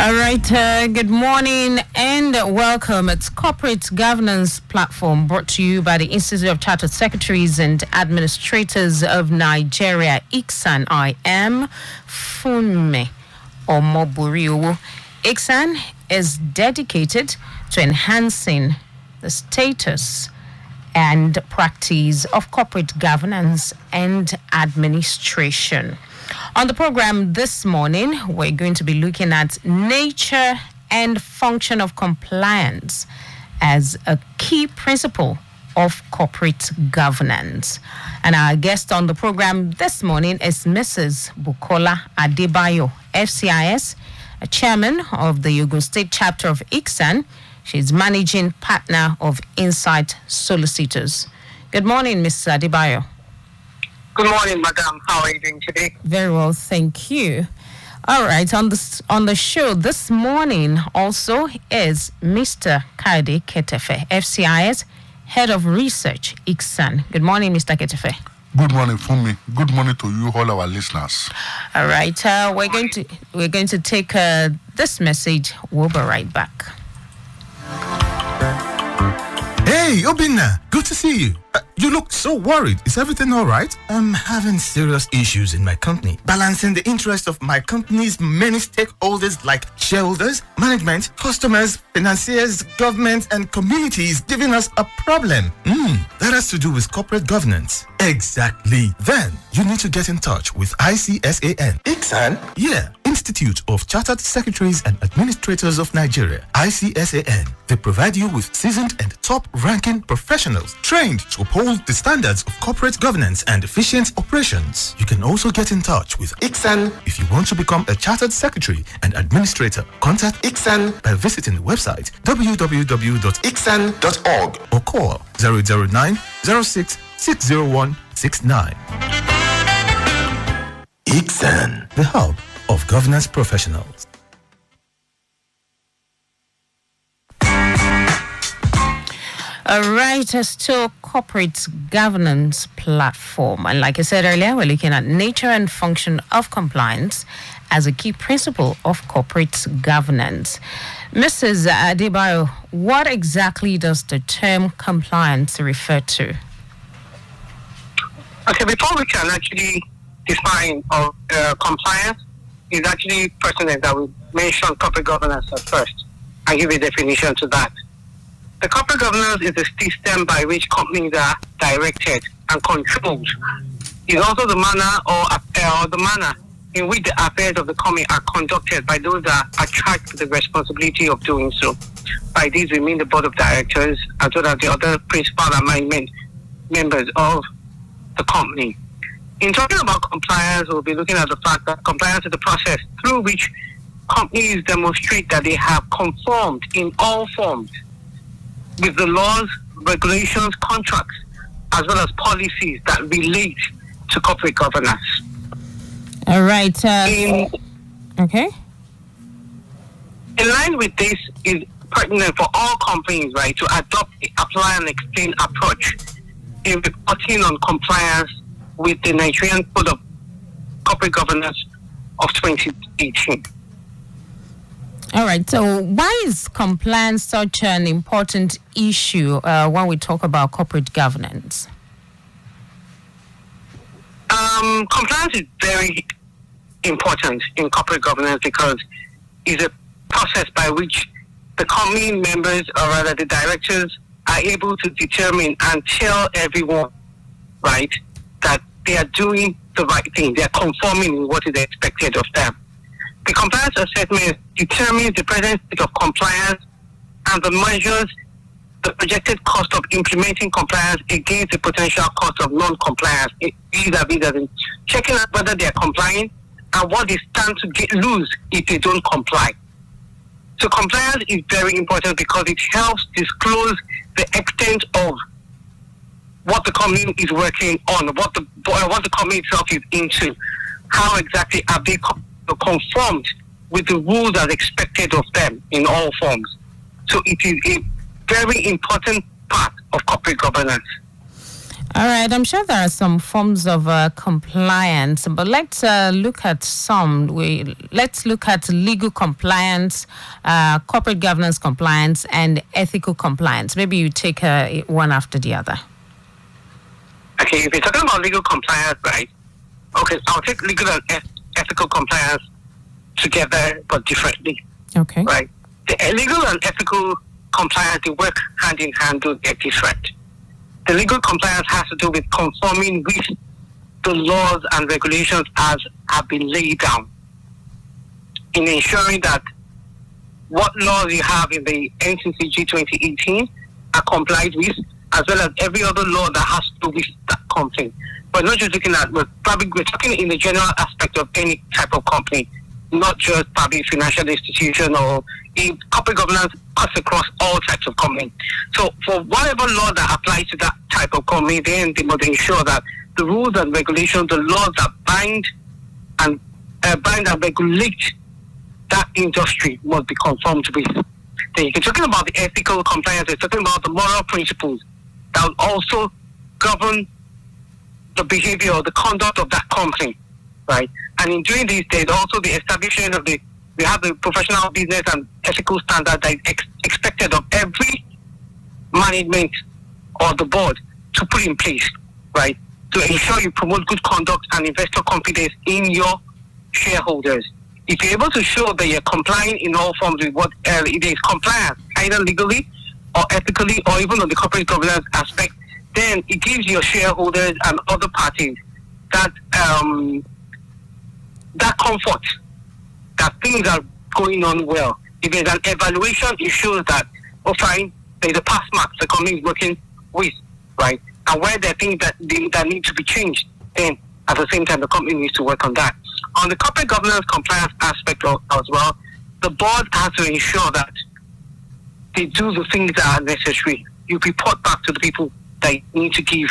All right, good morning and welcome. It's Corporate Governance Platform brought to you by the Institute of Chartered Secretaries and Administrators of Nigeria, ICSAN. I am Funmi Omoburiwo. ICSAN is dedicated to enhancing the status and practice of corporate governance and administration. On the program this morning, we're going to be looking at nature and function of compliance as a key principle of corporate governance. And our guest on the program this morning is Mrs. Bukola Adebayo, FCIS, a chairman of the Ogun State chapter of ICSAN. She's managing partner of Insight Solicitors. Good morning, Mrs. Adebayo. Good morning, madam. How are you doing today? Very well, thank you. All right, on the show this morning also is Mr. Kade Ketefe, FCIS, Head of Research, ICSAN. Good morning, Mr. Ketefe. Good morning, Funmi. Good morning to you, all our listeners. All right, we're going to take this message. We'll be right back. Hey, Obinna, good to see you. You look so worried. Is everything all right? I'm having serious issues in my company. Balancing the interests of my company's many stakeholders like shareholders, management, customers, financiers, government, and community is giving us a problem. That has to do with corporate governance. Exactly. Then, you need to get in touch with ICSAN. ICSAN? Yeah. Institute of Chartered Secretaries and Administrators of Nigeria, ICSAN. They provide you with seasoned and top-ranking professionals trained to uphold the standards of corporate governance and efficient operations. You can also get in touch with ICSAN if you want to become a Chartered Secretary and Administrator. Contact ICSAN by visiting the website www.icsan.org or call 009 06 601 69. ICSAN, the hub of governance professionals. All right, it's still corporate governance platform. And like I said earlier, we're looking at nature and function of compliance as a key principle of corporate governance. Mrs. Adebayo, what exactly does the term compliance refer to? Okay, before we can actually define compliance, is actually pertinent that we mention corporate governance at first and give a definition to that. The corporate governance is a system by which companies are directed and controlled. It's also the manner or the manner in which the affairs of the company are conducted by those that are charged with the responsibility of doing so. By these, we mean the board of directors as well as the other principal and management members of the company. In talking about compliance, we'll be looking at the fact that compliance is the process through which companies demonstrate that they have conformed in all forms with the laws, regulations, contracts, as well as policies that relate to corporate governance. All right. Okay. In line with this, is pertinent for all companies, right, to adopt the apply and explain approach in reporting on compliance with the Nigerian Code of Corporate Governance of 2018. All right. So why is compliance such an important issue when we talk about corporate governance? Compliance is very important in corporate governance because it's a process by which the company members, or rather the directors, are able to determine and tell everyone, right, that they are doing the right thing. They are conforming in what is expected of them. The compliance assessment determines the present state of compliance and the measures the projected cost of implementing compliance against the potential cost of non-compliance, vis-a-vis checking out whether they are complying and what they stand to lose if they don't comply. So compliance is very important because it helps disclose the extent of what the company is working on, what the company itself is into, how exactly are they conformed with the rules as expected of them in all forms. So it is a very important part of corporate governance. All right, I'm sure there are some forms of compliance, but let's look at some. Let's look at legal compliance, corporate governance compliance, and ethical compliance. Maybe you take one after the other. Okay, if you're talking about legal compliance, right? Okay, I'll take legal and ethical compliance together, but differently. Okay. Right? The legal and ethical compliance, they work hand in hand, though they're different. The legal compliance has to do with conforming with the laws and regulations as have been laid down, in ensuring that what laws you have in the NCCG 2018 are complied with, as well as every other law that has to do with that company. But not just looking at, we're talking in the general aspect of any type of company, not just probably financial institution or corporate governance cuts across all types of companies. So for whatever law that applies to that type of company, then they must ensure that the rules and regulations, the laws that bind and regulate that industry must be conformed with. Then you're talking about the ethical compliance, you're talking about the moral principles that will also govern the behavior or the conduct of that company, right? And in doing this, there's also the establishment of we have the professional business and ethical standard that is expected of every management or the board to put in place, right? To ensure you promote good conduct and investor confidence in your shareholders. If you're able to show that you're complying in all forms with what it is compliance, either legally or ethically or even on the corporate governance aspect, then it gives your shareholders and other parties that that comfort that things are going on well. If there's an evaluation, it shows that, oh fine, there's a pass mark the company is working with, right? And where there are things that need to be changed, then at the same time the company needs to work on that. On the corporate governance compliance aspect as well, the board has to ensure that they do the things that are necessary. You report back to the people that you need to give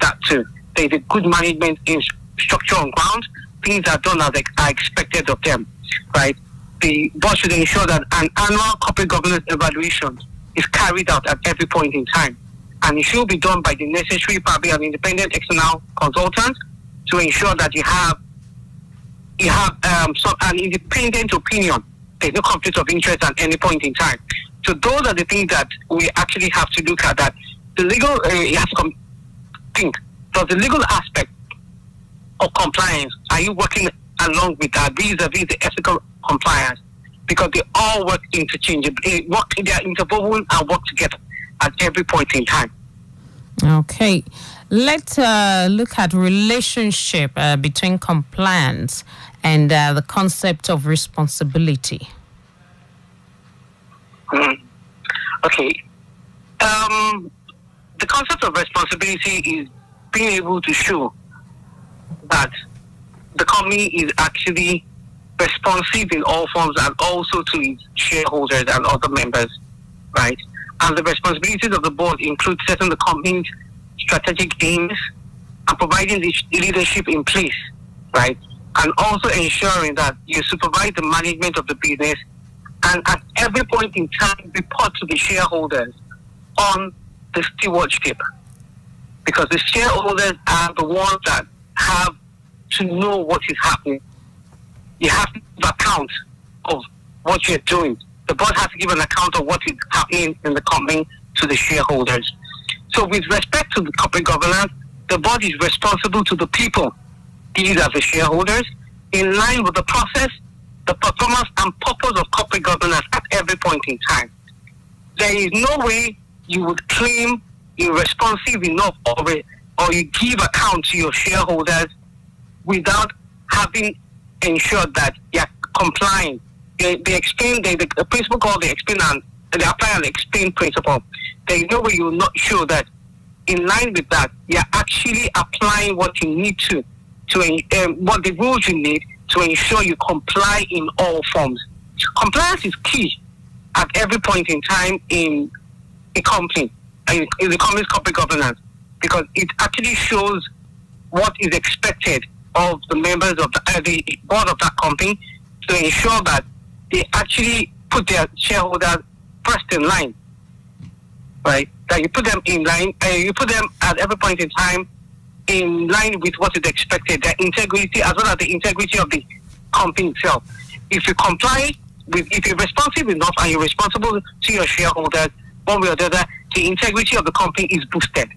that to. There's a good management in structure on ground. Things are done as are expected of them, right? The board should ensure that an annual corporate governance evaluation is carried out at every point in time. And it should be done by the necessary, probably an independent external consultant to ensure that you have an independent opinion. There's no conflict of interest at any point in time. So those are the things that we actually have to look at. That the legal, you have to think, does the legal aspect of compliance, are you working along with that vis-a-vis the ethical compliance? Because they all work interchangeably, they are interwoven and work together at every point in time. Okay. Let's look at relationship between compliance and the concept of responsibility. Okay. The concept of responsibility is being able to show that the company is actually responsive in all forms and also to its shareholders and other members, right? And the responsibilities of the board include setting the company's strategic aims and providing the leadership in place, right? And also ensuring that you supervise the management of the business and at every point in time report to the shareholders on the stewardship. Because the shareholders are the ones that have to know what is happening. You have to give account of what you're doing. The board has to give an account of what is happening in the company to the shareholders. So with respect to the corporate governance, the board is responsible to the people, these are the shareholders, in line with the process, the performance and purpose of corporate governance at every point in time. There is no way you would claim you're responsive enough or you give account to your shareholders without having ensured that you're complying. They explain, the principle called the explain and the apply and explain principle. There is no way you're not sure that in line with that, you're actually applying what you need to what the rules you need to ensure you comply in all forms. Compliance is key at every point in time in a company, in the company's corporate governance, because it actually shows what is expected of the members of the board of that company to ensure that they actually put their shareholders first in line, right? that you put them in line, you put them at every point in time in line with what is expected, their integrity as well as the integrity of the company itself. If you comply with, if you're responsive enough and you're responsible to your shareholders, one way or the other, the integrity of the company is boosted.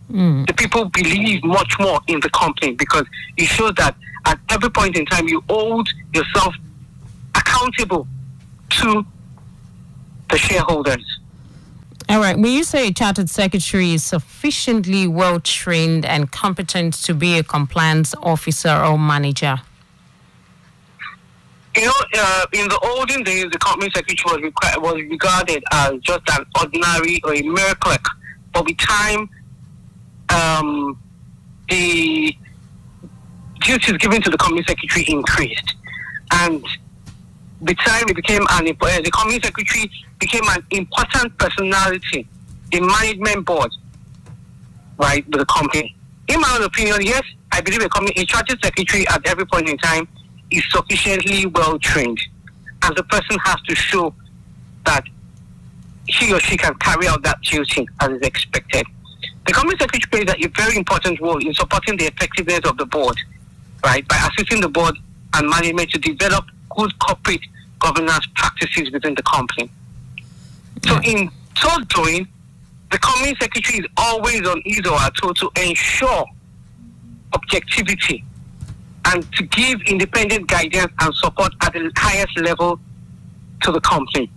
The people believe much more in the company because it shows that at every point in time you hold yourself accountable to the shareholders. All right. When you say a chartered secretary is sufficiently well trained and competent to be a compliance officer or manager? You know, in the olden days, the company secretary was regarded as just an ordinary or a mere clerk. But with time, the duties given to the company secretary increased, and with time, it became the company secretary became an important personality in management board, right, with the company. In my own opinion, yes, I believe a chartered secretary at every point in time is sufficiently well trained, and the person has to show that he or she can carry out that duty as is expected. The company secretary plays a very important role in supporting the effectiveness of the board, right, by assisting the board and management to develop good corporate governance practices within the company. So in so doing, the company secretary is always on his or her toe to ensure objectivity and to give independent guidance and support at the highest level to the company.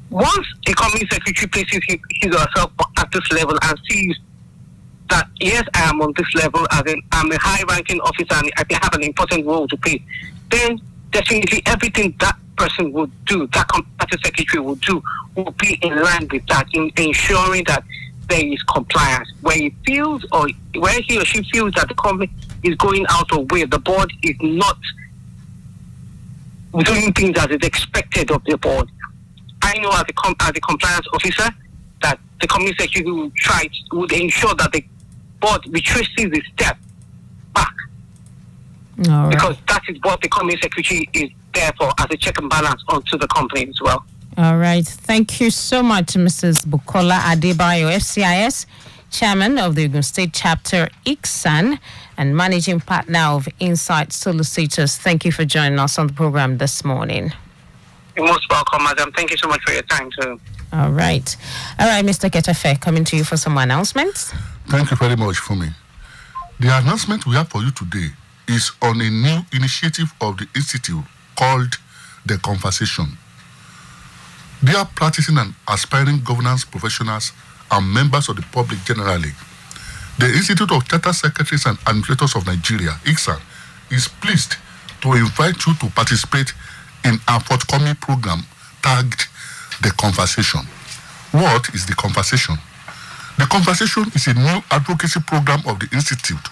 Once a company secretary places his or herself at this level and sees that, yes, I am on this level, as in I'm a high-ranking officer and I have an important role to play, then definitely everything that person would do, that company secretary would do, will be in line with that, in ensuring that there is compliance. Where he feels or where he or she feels that the company is going out of way, the board is not doing things as is expected of the board. I know as a compliance officer that the company secretary would ensure that the board retraces the step back. All right. Because that is what the company secretary is there for, as a check and balance onto the company as well. All right. Thank you so much, Mrs. Bukola Adebayo, FCIS Chairman of the Ogun State Chapter ICSAN and Managing Partner of Insight Solicitors. Thank you for joining us on the program this morning. You're most welcome, madam. Thank you so much for your time, too. All right. All right, Mr. Ketafe, coming to you for some announcements. Thank you very much, Fumi. The announcement we have for you today is on a new initiative of the Institute called The Conversation. Dear practicing and aspiring governance professionals and members of the public generally, the Institute of Chartered Secretaries and Administrators of Nigeria, ICSAN, is pleased to invite you to participate in our forthcoming program tagged The Conversation. What is The Conversation? The Conversation is a new advocacy program of the Institute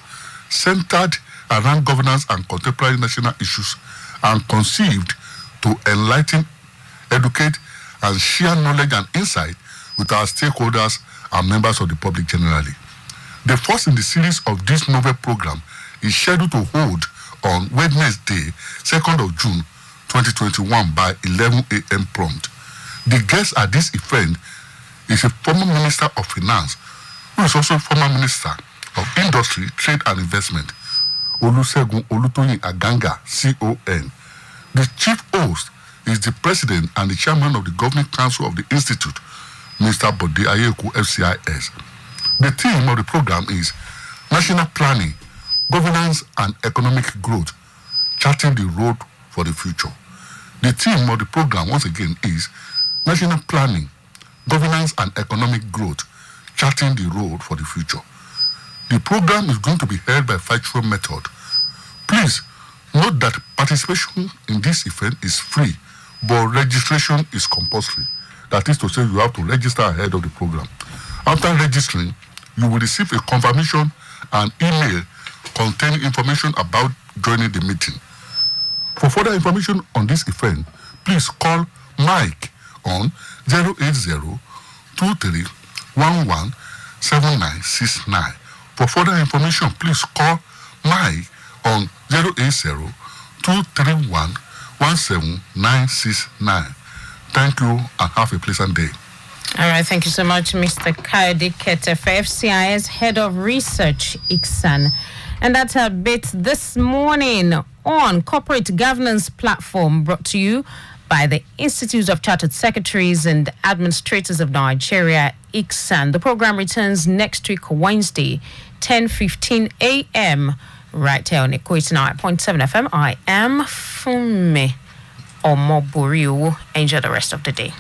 centered around governance and contemporary national issues and conceived to enlighten, educate, and share knowledge and insight with our stakeholders and members of the public generally. The first in the series of this novel program is scheduled to hold on Wednesday, 2nd of June, 2021 by 11 a.m. prompt. The guest at this event is a former Minister of Finance, who is also former Minister of Industry, Trade and Investment, Olusegun Olutoyin Aganga, CON. The chief host is the President and the Chairman of the Governing Council of the Institute, Mr. Bode Ayeku, FCIS. The theme of the program is National Planning, Governance and Economic Growth, Charting the Road for the Future. The theme of the program, once again, is National Planning, Governance and Economic Growth, Charting the Road for the Future. The program is going to be held by virtual method. Please note that participation in this event is free, but registration is compulsory. That is to say, you have to register ahead of the program. After registering, you will receive a confirmation and email containing information about joining the meeting. For further information on this event, please call Mike on 080-2311-7969. For further information, please call Mike on 080-231-17969. Thank you and have a pleasant day. All right, thank you so much, Mr. Kayode Ketefe, FCIS Head of Research, ICSAN. And that's a bit this morning on Corporate Governance Platform, brought to you by the Institute of Chartered Secretaries and Administrators of Nigeria, ICSAN. The program returns next week, Wednesday, 10:15 a.m., right here on Equator 9.7 FM. I am Funmi Omoburiu. Enjoy the rest of the day.